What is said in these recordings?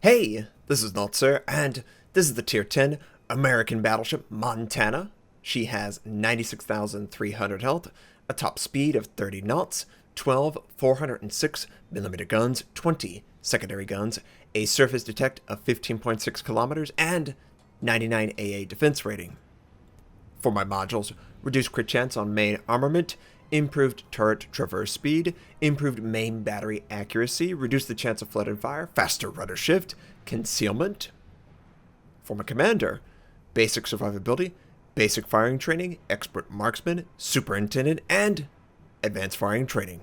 Hey, this is Notser, and this is the Tier 10 American battleship Montana. She has 96,300 health, a top speed of 30 knots, 12 406mm guns, 20 secondary guns, a surface detect of 15.6 kilometers, and 99 AA defense rating. For my modules, reduced crit chance on main armament, improved turret traverse speed, improved main battery accuracy, reduced the chance of flood and fire, faster rudder shift, concealment. For my commander, basic survivability, basic firing training, expert marksman, superintendent, and advanced firing training.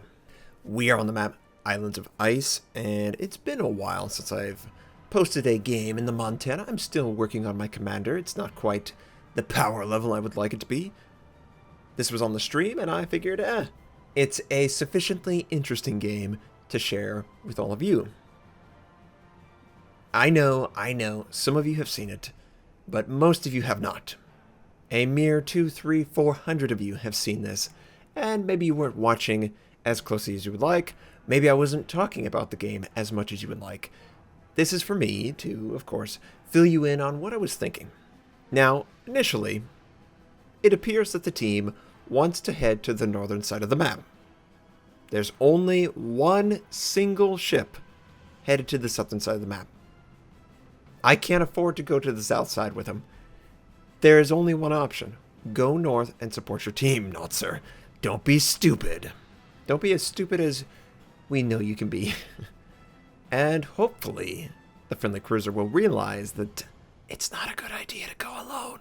We are on the map Islands of Ice, and it's been a while since I've posted a game in the Montana. I'm still working on my commander. It's not quite the power level I would like it to be. This was on the stream, and I figured, it's a sufficiently interesting game to share with all of you. I know, some of you have seen it, but most of you have not. A mere 200, 300, 400 of you have seen this, and maybe you weren't watching as closely as you would like. Maybe I wasn't talking about the game as much as you would like. This is for me to, of course, fill you in on what I was thinking. Now, initially, it appears that the team wants to head to the northern side of the map. There's only one single ship headed to the southern side of the map. I can't afford to go to the south side with them. There is only one option. Go north and support your team, Notser. Don't be stupid. Don't be as stupid as we know you can be. And hopefully, the friendly cruiser will realize that it's not a good idea to go alone.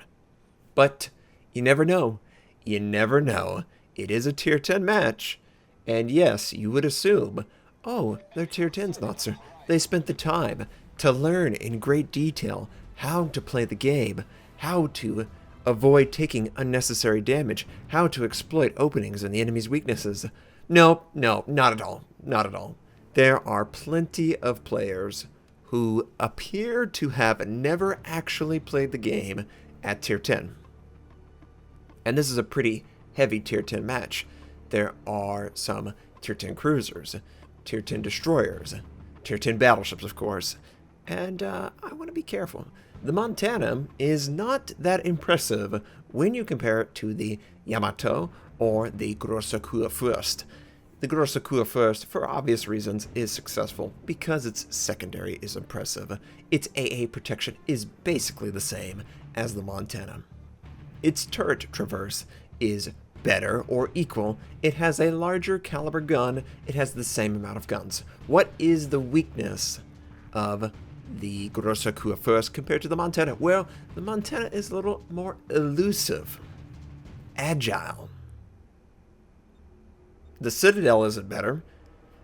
But you never know. You never know. It is a Tier 10 match. And yes, you would assume, oh, they're Tier 10s, Notser. They spent the time to learn in great detail how to play the game, how to avoid taking unnecessary damage, how to exploit openings and the enemy's weaknesses. No, not at all. Not at all. There are plenty of players who appear to have never actually played the game at Tier 10. And this is a pretty heavy Tier 10 match. There are some Tier 10 cruisers, Tier 10 destroyers, Tier 10 battleships, of course. And I want to be careful. The Montana is not that impressive when you compare it to the Yamato or the Große Kurfürst. The Große Kurfürst, for obvious reasons, is successful because its secondary is impressive. Its AA protection is basically the same as the Montana. Its turret traverse is better or equal. It has a larger caliber gun. It has the same amount of guns. What is the weakness of the Große Kurfürst compared to the Montana? Well, the Montana is a little more elusive, agile. The Citadel isn't better,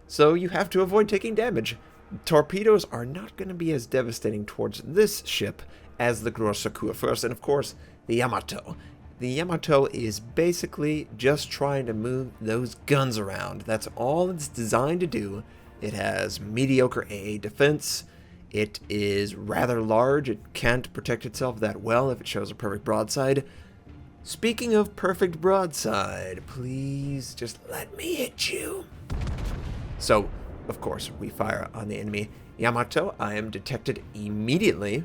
so you have to avoid taking damage. Torpedoes are not going to be as devastating towards this ship as the Große Kurfürst, and of course, the Yamato. The Yamato is basically just trying to move those guns around. That's all it's designed to do. It has mediocre AA defense. It is rather large. It can't protect itself that well if it shows a perfect broadside. Speaking of perfect broadside, please just let me hit you. So, of course, we fire on the enemy Yamato. I am detected immediately,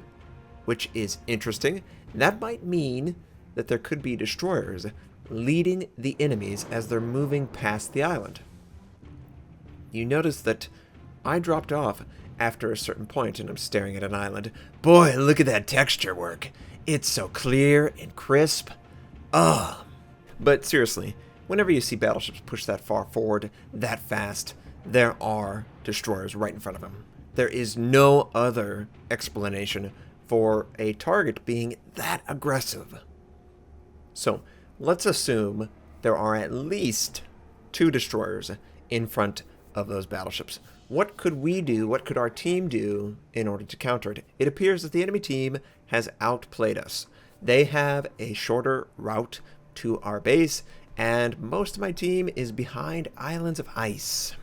which is interesting. That might mean that there could be destroyers leading the enemies as they're moving past the island. You notice that I dropped off after a certain point and I'm staring at an island. Boy, look at that texture work. It's so clear and crisp. Ugh. But seriously, whenever you see battleships push that far forward, that fast, there are destroyers right in front of them. There is no other explanation for a target being that aggressive. So, let's assume there are at least 2 destroyers in front of those battleships. What could we do, what could our team do in order to counter it? It appears that the enemy team has outplayed us. They have a shorter route to our base, and most of my team is behind Islands of Ice.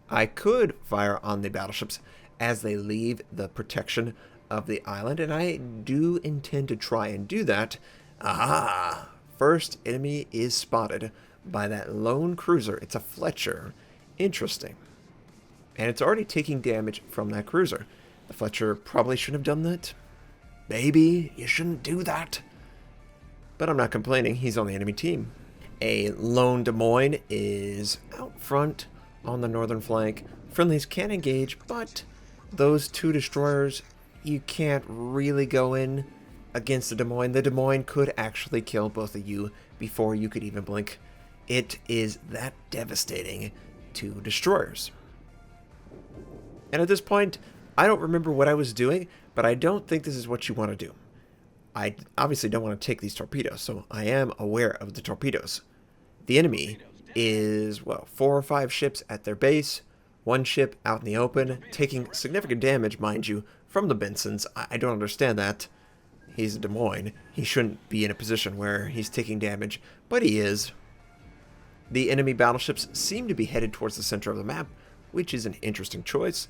I could fire on the battleships as they leave the protection of the island, and I do intend to try and do that. Aha! First enemy is spotted by that lone cruiser. It's a Fletcher. Interesting. And it's already taking damage from that cruiser. The Fletcher probably shouldn't have done that. Maybe you shouldn't do that. But I'm not complaining. He's on the enemy team. A lone Des Moines is out front on the northern flank. Friendlies can engage, but those two destroyers, you can't really go in against the Des Moines. The Des Moines could actually kill both of you before you could even blink. It is that devastating to destroyers. And at this point, I don't remember what I was doing, but I don't think this is what you want to do. I obviously don't want to take these torpedoes, so I am aware of the torpedoes. The enemy is, well, 4 or 5 ships at their base, 1 ship out in the open, taking significant damage, mind you, from the Bensons. I don't understand that. He's a Des Moines. He shouldn't be in a position where he's taking damage, but he is. The enemy battleships seem to be headed towards the center of the map, which is an interesting choice.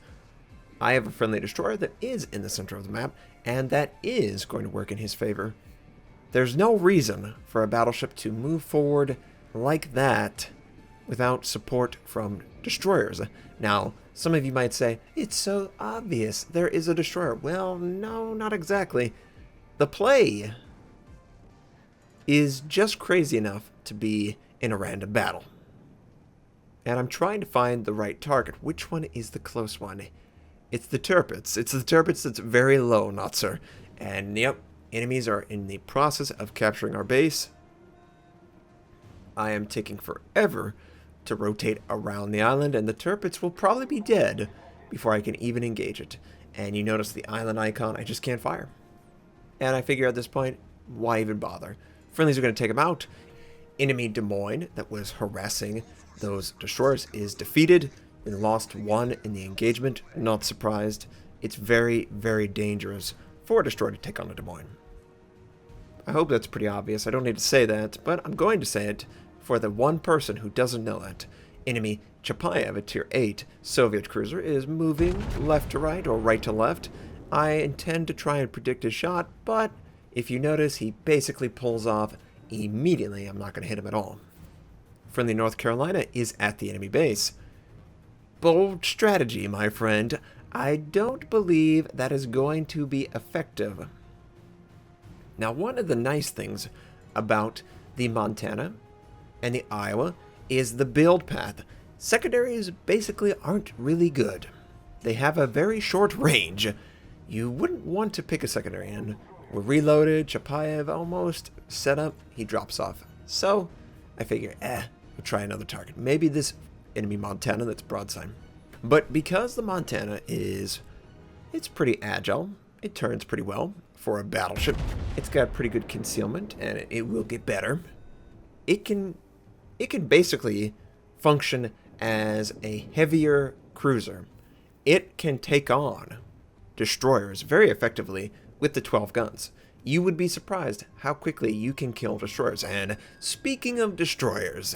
I have a friendly destroyer that is in the center of the map, and that is going to work in his favor. There's no reason for a battleship to move forward like that without support from destroyers. Now, some of you might say, it's so obvious, there is a destroyer. Well, no, not exactly. The play is just crazy enough to be in a random battle. And I'm trying to find the right target. Which one is the close one? It's the Tirpitz. It's the Tirpitz that's very low, Notser. And yep, enemies are in the process of capturing our base. I am taking forever to rotate around the island, and the Tirpitz will probably be dead before I can even engage it. And you notice the island icon, I just can't fire. And I figure at this point, why even bother? Friendlies are going to take him out. Enemy Des Moines that was harassing those destroyers is defeated. We lost 1 in the engagement. Not surprised. It's very, very dangerous for a destroyer to take on a Des Moines. I hope that's pretty obvious. I don't need to say that, but I'm going to say it for the one person who doesn't know that. Enemy Chapayev, a tier 8 Soviet cruiser, is moving left to right or right to left. I intend to try and predict his shot, but if you notice, he basically pulls off immediately. I'm not going to hit him at all. Friendly North Carolina is at the enemy base. Bold strategy, my friend. I don't believe that is going to be effective. Now, one of the nice things about the Montana and the Iowa is the build path. Secondaries basically aren't really good. They have a very short range. You wouldn't want to pick a secondary, and we're reloaded. Chapayev almost set up. He drops off. So I figure, we'll try another target. Maybe this enemy Montana that's broadside. But because the Montana it's pretty agile, it turns pretty well for a battleship. It's got pretty good concealment, and it will get better. It can basically function as a heavier cruiser. It can take on destroyers very effectively with the 12 guns. You would be surprised how quickly you can kill destroyers. And speaking of destroyers,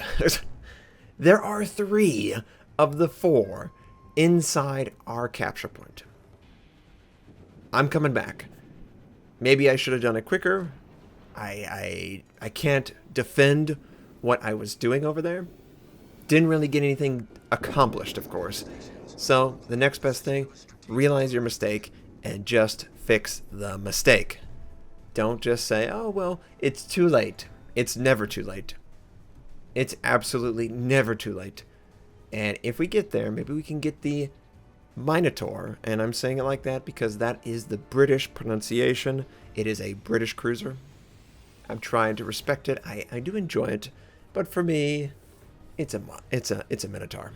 there are 3 of the 4 inside our capture point. I'm coming back. Maybe I should have done it quicker. I can't defend what I was doing over there. Didn't really get anything accomplished, of course. So the next best thing, realize your mistake and just fix the mistake. Don't just say, oh, well, it's too late. It's never too late. It's absolutely never too late. And if we get there, maybe we can get the Minotaur. And I'm saying it like that because that is the British pronunciation. It is a British cruiser. I'm trying to respect it. I do enjoy it. But for me, it's a Minotaur.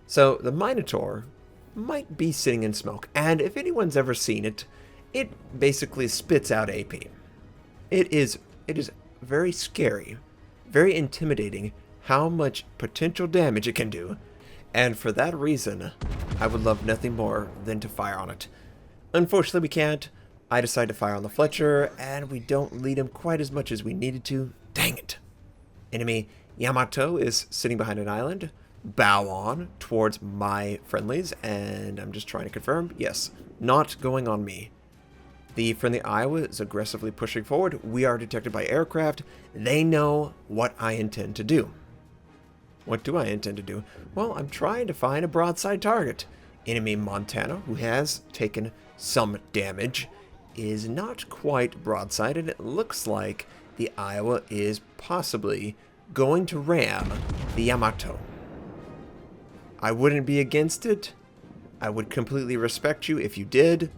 So the Minotaur might be sitting in smoke. And if anyone's ever seen it, it basically spits out AP. It is very scary, very intimidating how much potential damage it can do. And for that reason, I would love nothing more than to fire on it. Unfortunately, we can't. I decide to fire on the Fletcher, and we don't lead him quite as much as we needed to. Dang it. Enemy Yamato is sitting behind an island. Bow on towards my friendlies, and I'm just trying to confirm. Yes, not going on me. The friendly Iowa is aggressively pushing forward. We are detected by aircraft. They know what I intend to do. What do I intend to do? Well, I'm trying to find a broadside target. Enemy Montana, who has taken some damage, is not quite broadsided. It looks like the Iowa is possibly going to ram the Yamato. I wouldn't be against it. I would completely respect you if you did.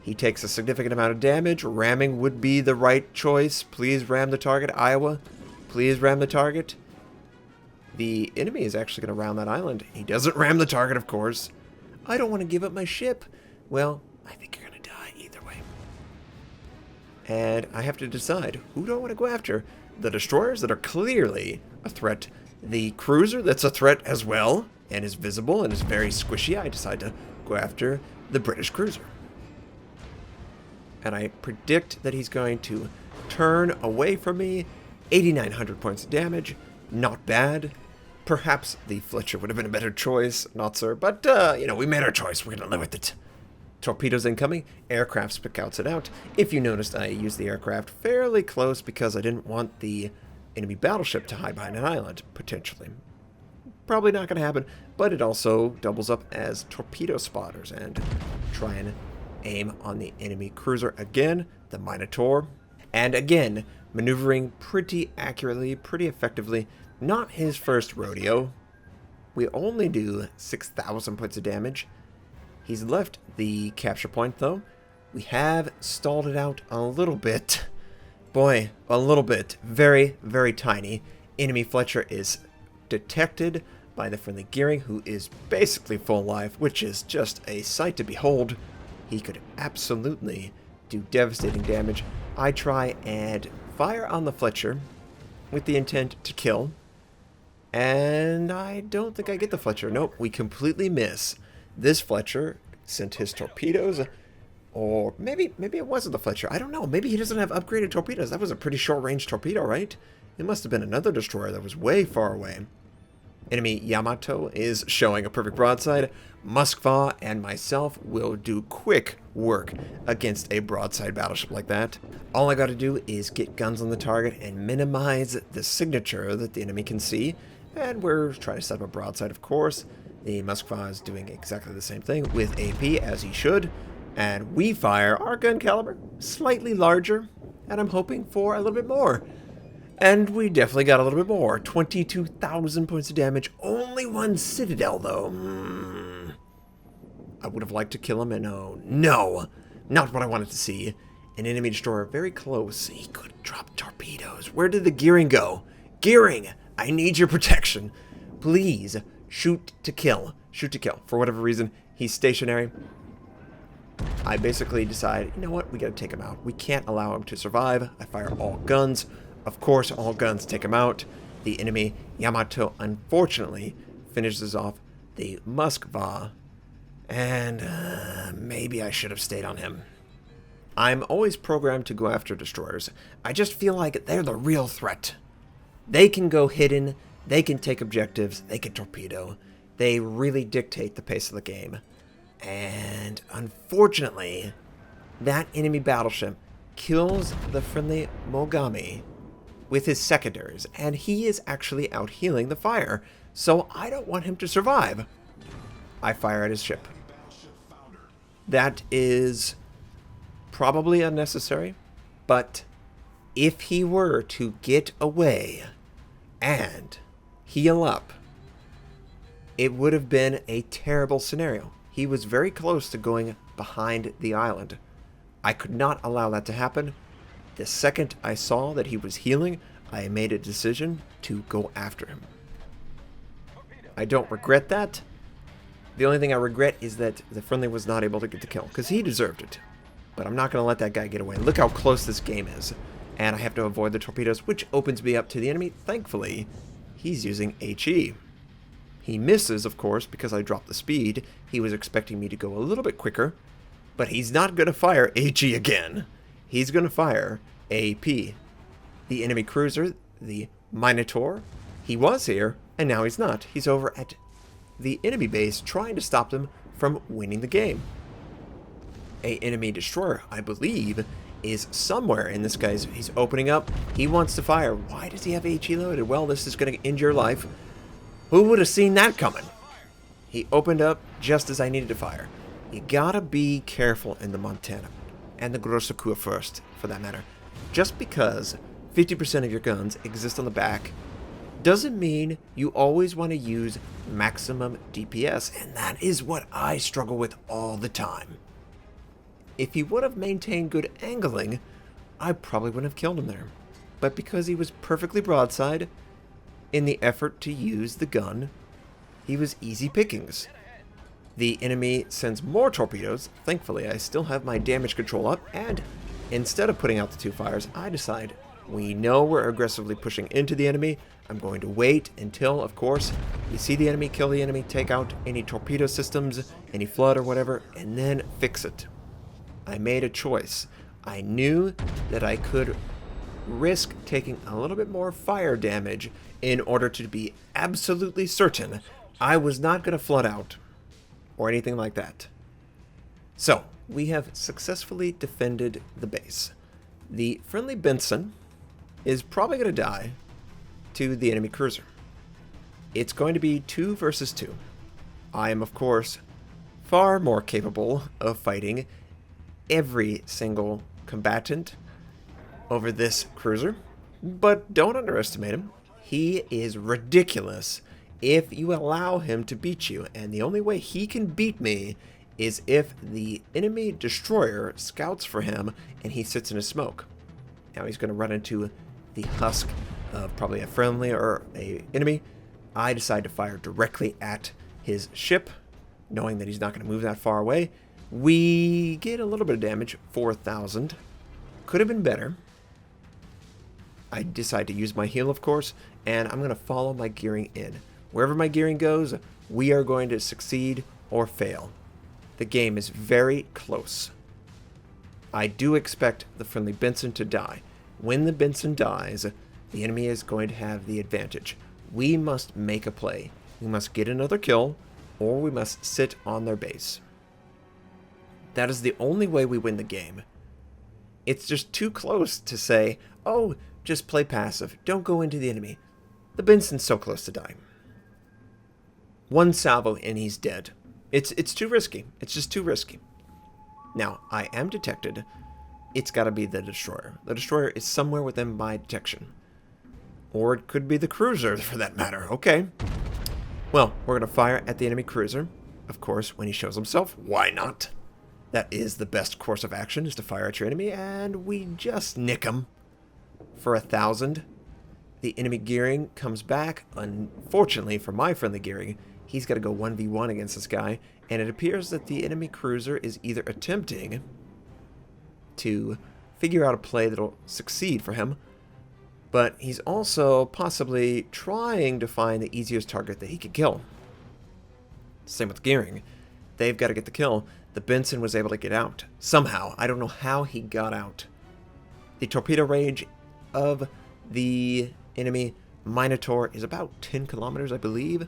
He takes a significant amount of damage. Ramming would be the right choice. Please ram the target, Iowa. Please ram the target. The enemy is actually going to round that island. He doesn't ram the target, of course. I don't want to give up my ship. Well, I think you're going to die either way. And I have to decide, who do I want to go after? The destroyers that are clearly a threat. The cruiser that's a threat as well, and is visible and is very squishy. I decide to go after the British cruiser. And I predict that he's going to turn away from me. 8,900 points of damage. Not bad. Perhaps the Fletcher would have been a better choice, Notser, but, you know, we made our choice. We're going to live with it. Torpedoes incoming. Aircraft scouts it out. If you noticed, I used the aircraft fairly close because I didn't want the enemy battleship to hide behind an island, potentially. Probably not going to happen, but it also doubles up as torpedo spotters and try and aim on the enemy cruiser again, the Minotaur. And again, maneuvering pretty accurately, pretty effectively. Not his first rodeo. We only do 6,000 points of damage. He's left the capture point, though. We have stalled it out a little bit. Boy, a little bit. Very, very tiny. Enemy Fletcher is detected by the friendly Gearing, who is basically full life, which is just a sight to behold. He could absolutely do devastating damage. I try and fire on the Fletcher with the intent to kill. And I don't think I get the Fletcher. Nope, we completely miss. This Fletcher sent his torpedoes. Or maybe it wasn't the Fletcher. I don't know. Maybe he doesn't have upgraded torpedoes. That was a pretty short-range torpedo, right? It must have been another destroyer that was way far away. Enemy Yamato is showing a perfect broadside. Moskva and myself will do quick work against a broadside battleship like that. All I got to do is get guns on the target and minimize the signature that the enemy can see. And we're trying to set up a broadside, of course. The Moskva is doing exactly the same thing with AP, as he should. And we fire our gun caliber slightly larger, and I'm hoping for a little bit more. And we definitely got a little bit more. 22,000 points of damage. Only one Citadel, though. I would have liked to kill him, and oh, no. Not what I wanted to see. An enemy destroyer very close. He could drop torpedoes. Where did the Gearing go? Gearing, I need your protection. Please, shoot to kill. Shoot to kill. For whatever reason, he's stationary. I basically decide, you know what? We gotta take him out. We can't allow him to survive. I fire all guns. Of course, all guns take him out. The enemy Yamato, unfortunately, finishes off the Moskva. And maybe I should have stayed on him. I'm always programmed to go after destroyers. I just feel like they're the real threat. They can go hidden. They can take objectives. They can torpedo. They really dictate the pace of the game. And unfortunately, that enemy battleship kills the friendly Mogami with his secondaries, and he is actually out healing the fire, so I don't want him to survive. I fire at his ship. That is probably unnecessary, but if he were to get away and heal up, it would have been a terrible scenario. He was very close to going behind the island. I could not allow that to happen. The second I saw that he was healing, I made a decision to go after him. I don't regret that. The only thing I regret is that the friendly was not able to get the kill, because he deserved it. But I'm not going to let that guy get away. Look how close this game is. And I have to avoid the torpedoes, which opens me up to the enemy. Thankfully, he's using HE. He misses, of course, because I dropped the speed. He was expecting me to go a little bit quicker. But he's not going to fire HE again. He's going to fire AP. The enemy cruiser, the Minotaur, he was here, and now he's not. He's over at the enemy base trying to stop them from winning the game. A enemy destroyer, I believe, is somewhere in this guy's... He's opening up. He wants to fire. Why does he have HE loaded? Well, this is going to end your life. Who would have seen that coming? He opened up just as I needed to fire. You gotta be careful in the Montana, and the Grosse Kur first, for that matter. Just because 50% of your guns exist on the back doesn't mean you always want to use maximum DPS, and that is what I struggle with all the time. If he would have maintained good angling, I probably wouldn't have killed him there. But because he was perfectly broadside, in the effort to use the gun, he was easy pickings. The enemy sends more torpedoes. Thankfully, I still have my damage control up, and instead of putting out the 2 fires, I decide we know we're aggressively pushing into the enemy. I'm going to wait until, of course, we see the enemy, kill the enemy, take out any torpedo systems, any flood or whatever, and then fix it. I made a choice. I knew that I could risk taking a little bit more fire damage in order to be absolutely certain I was not going to flood out or anything like that. So, we have successfully defended the base. The friendly Benson is probably going to die to the enemy cruiser. It's going to be 2 versus 2. I am, of course, far more capable of fighting every single combatant over this cruiser, but don't underestimate him. He is ridiculous if you allow him to beat you, and the only way he can beat me is if the enemy destroyer scouts for him and he sits in a smoke. Now he's going to run into the husk of probably a friendly or a enemy. I decide to fire directly at his ship, knowing that he's not going to move that far away. We get a little bit of damage, 4,000. Could have been better. I decide to use my heal, of course, and I'm going to follow my gearing in. Wherever my gearing goes, we are going to succeed or fail. The game is very close. I do expect the friendly Benson to die. When the Benson dies, the enemy is going to have the advantage. We must make a play. We must get another kill, or we must sit on their base. That is the only way we win the game. It's just too close to say, oh, just play passive. Don't go into the enemy. The Benson's so close to dying. 1 salvo and he's dead. It's too risky. It's just too risky. Now, I am detected. It's got to be the destroyer. The destroyer is somewhere within my detection. Or it could be the cruiser, for that matter. Okay. Well, we're going to fire at the enemy cruiser. Of course, when he shows himself, why not? That is the best course of action, is to fire at your enemy, and we just nick him for 1,000. The enemy gearing comes back. Unfortunately for my friendly gearing, he's got to go 1v1 against this guy, and it appears that the enemy cruiser is either attempting to figure out a play that'll succeed for him, but he's also possibly trying to find the easiest target that he could kill. Same with gearing. They've got to get the kill. The Benson was able to get out. Somehow. I don't know how he got out. The torpedo range of the enemy Minotaur is about 10 kilometers, I believe,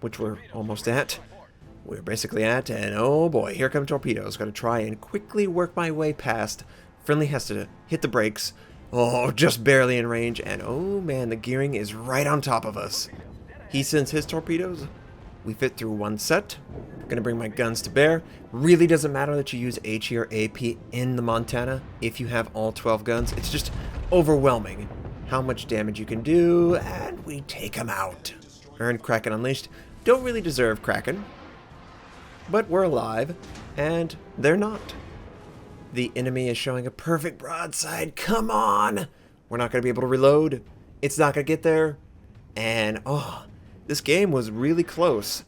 which we're almost at. We're basically at, and oh boy, here come torpedoes. Got to try and quickly work my way past. Friendly has to hit the brakes. Oh, just barely in range, and oh man, the gearing is right on top of us. He sends his torpedoes. We fit through 1 set. Gonna bring my guns to bear. Really doesn't matter that you use HE or AP in the Montana if you have all 12 guns. It's just overwhelming how much damage you can do, and we take him out. Earn Kraken Unleashed. Don't really deserve Kraken, but we're alive, and they're not. The enemy is showing a perfect broadside. Come on! We're not going to be able to reload. It's not going to get there. And, oh, this game was really close.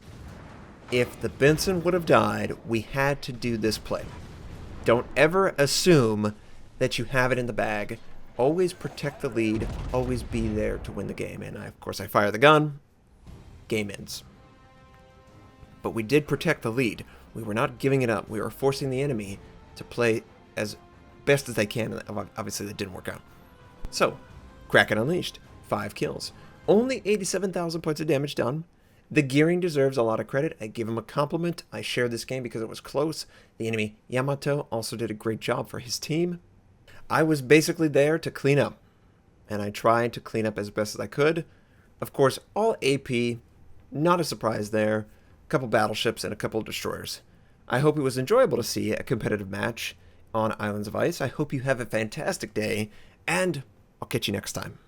If the Benson would have died, we had to do this play. Don't ever assume that you have it in the bag. Always protect the lead. Always be there to win the game. And, of course, I fire the gun. Game ends. But we did protect the lead. We were not giving it up. We were forcing the enemy to play as best as they can. Obviously, that didn't work out. So, Kraken Unleashed. 5 kills. Only 87,000 points of damage done. The gearing deserves a lot of credit. I give him a compliment. I shared this game because it was close. The enemy Yamato also did a great job for his team. I was basically there to clean up. And I tried to clean up as best as I could. Of course, all AP. Not a surprise there. couple battleships, and a couple of destroyers. I hope it was enjoyable to see a competitive match on Islands of Ice. I hope you have a fantastic day, and I'll catch you next time.